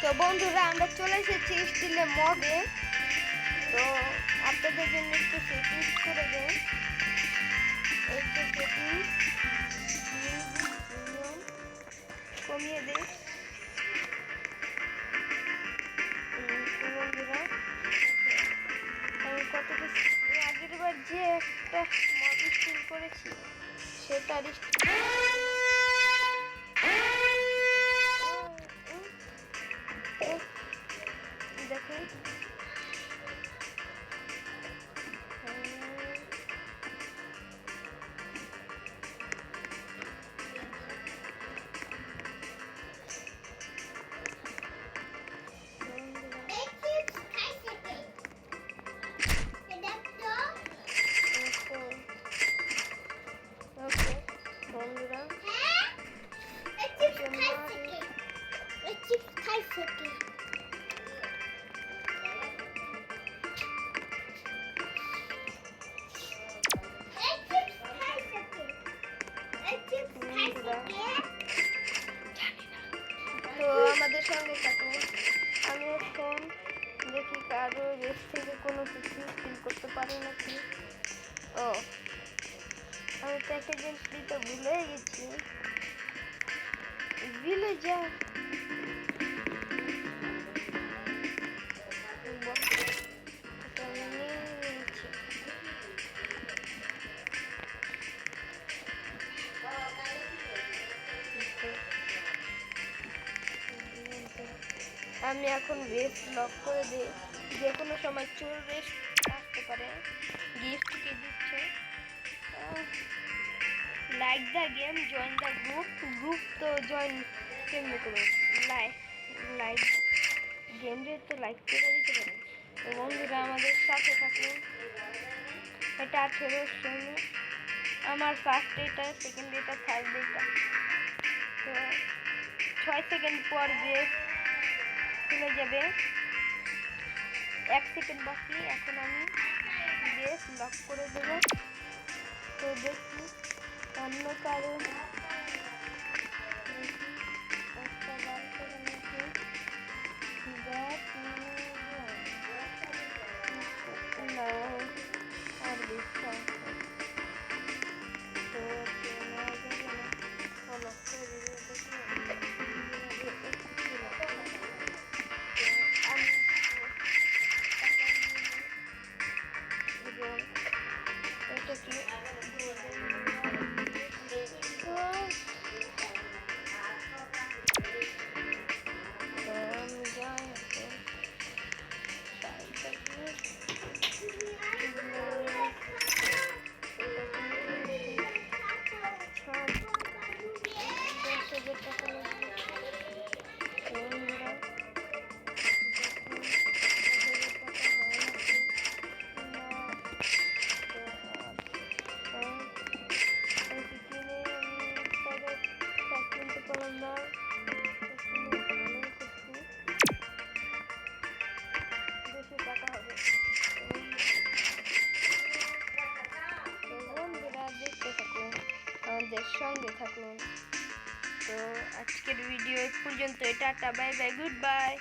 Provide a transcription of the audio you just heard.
তো বন্ধুরা আমরা চলে এসেছি স্টিলের মগে। তো আপনাদের জন্য একটু সেটিংস করে দেন, একটু সেটিংস কমিয়ে দেন বন্ধুরা। আমি কত কিছু আগের বার যে একটা মগ স্টিল করেছি সেটার দেখুন বন্ধুরা তো আমাদের সঙ্গে থাকুন। আমি এখন দেখি কারো রেস থেকে কোনো কিছু ফিল করতে পারি নাকি। ও আমি প্যাকেজিং দিতে ভুলে গেছি, ভুলে যা আমি এখন রেস্ট লক করে দিই, যে কোনো সময় চোর রেস্ট আসতে পারে। গিফট কি দিচ্ছে, like the game, join the group. তো জয়েন কেমনি করুন, লাইক গেম রে তো লাইক করে দিতে পারেন। তো বন্ধুরা আমাদের সাথে থাকুন। এটা 18 শূন্য, আমার ফার্স্ট এটা, সেকেন্ড এটা, থার্ড এটা। তো 6 সেকেন্ড পর বেস খুলে যাবে, 1 সেকেন্ড বাকি। এখন আমি বেস লক করে দেবো। তো দেখি অন্য কারো আর বিশ্বাস তো ফলো করে এটা কি আমাদের সঙ্গে থাকুন। তো আজকের ভিডিও পর্যন্ত, tata, bye bye, good bye.